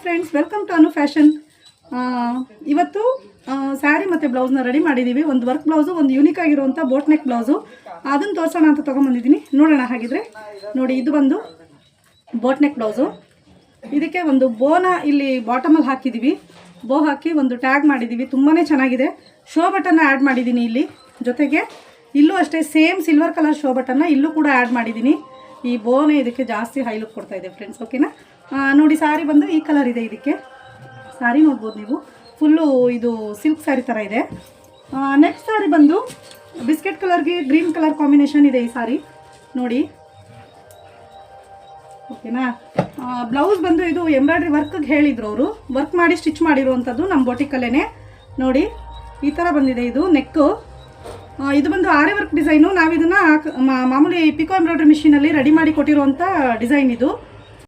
Friends, welcome to Anu fashion. ಇವತ್ತು sari ಮತ್ತು ಬ್ಲೌಸ್ನ ರೆಡಿ ಮಾಡಿದ್ದೀವಿ. ಒಂದು ವರ್ಕ್ ಬ್ಲೌಸು, ಒಂದು ಯೂನಿಕ್ ಆಗಿರುವಂಥ ಬೋಟ್ ನೆಕ್ ಬ್ಲೌಸು, ಅದನ್ನು ತೋರಿಸೋಣ ಅಂತ ತೊಗೊಂಬಂದಿದ್ದೀನಿ. ನೋಡೋಣ. ಹಾಗಿದ್ರೆ ನೋಡಿ, ಇದು ಬಂದು ಬೋಟ್ ನೆಕ್ ಬ್ಲೌಸು. ಇದಕ್ಕೆ ಒಂದು ಬೋನ ಇಲ್ಲಿ ಬಾಟಮಲ್ಲಿ ಹಾಕಿದ್ದೀವಿ. ಬೋ ಹಾಕಿ ಒಂದು ಟ್ಯಾಗ್ ಮಾಡಿದ್ದೀವಿ. ತುಂಬಾ ಚೆನ್ನಾಗಿದೆ. ಶೋ ಬಟನ್ನ ಆ್ಯಡ್ ಮಾಡಿದ್ದೀನಿ ಇಲ್ಲಿ. ಜೊತೆಗೆ ಇಲ್ಲೂ ಅಷ್ಟೇ ಸೇಮ್ ಸಿಲ್ವರ್ ಕಲರ್ ಶೋ ಬಟನ್ನ ಇಲ್ಲೂ ಕೂಡ ಆ್ಯಡ್ ಮಾಡಿದ್ದೀನಿ. ಈ ಬೋನೇ ಇದಕ್ಕೆ ಜಾಸ್ತಿ ಹೈ ಲುಕ್ ಕೊಡ್ತಾ ಇದೆ ಫ್ರೆಂಡ್ಸ್. ಓಕೆನಾ? ನೋಡಿ, ಸಾರಿ ಬಂದು ಈ ಕಲರ್ ಇದೆ. ಇದಕ್ಕೆ ಸಾರಿ ನೋಡ್ಬೋದು ನೀವು, ಫುಲ್ಲು ಇದು ಸಿಲ್ಕ್ ಸ್ಯಾರಿ ಥರ ಇದೆ. ನೆಕ್ಸ್ಟ್ ಸಾರಿ ಬಂದು ಬಿಸ್ಕೆಟ್ ಕಲರ್ಗೆ ಗ್ರೀನ್ ಕಲರ್ ಕಾಂಬಿನೇಷನ್ ಇದೆ ಈ ಸಾರಿ ನೋಡಿ. ಓಕೆನಾ? ಬ್ಲೌಸ್ ಬಂದು ಇದು ಎಂಬ್ರಾಯ್ಡ್ರಿ ವರ್ಕ್ಗೆ ಹೇಳಿದ್ರು ಅವರು, ವರ್ಕ್ ಮಾಡಿ ಸ್ಟಿಚ್ ಮಾಡಿರುವಂಥದ್ದು ನಮ್ಮ ಬೊಟಿಕಲ್ಲೇ. ನೋಡಿ, ಈ ಥರ ಬಂದಿದೆ ಇದು ನೆಕ್ಕು. ಇದು ಬಂದು ಆರಿ ವರ್ಕ್ ಡಿಸೈನು. ನಾವಿದನ್ನು ಮಾಮೂಲಿ ಪಿಕೋ ಎಂಬ್ರಾಯ್ಡ್ರಿ ಮಿಷಿನಲ್ಲಿ ರೆಡಿ ಮಾಡಿ ಕೊಟ್ಟಿರುವಂಥ ಡಿಸೈನ್ ಇದು.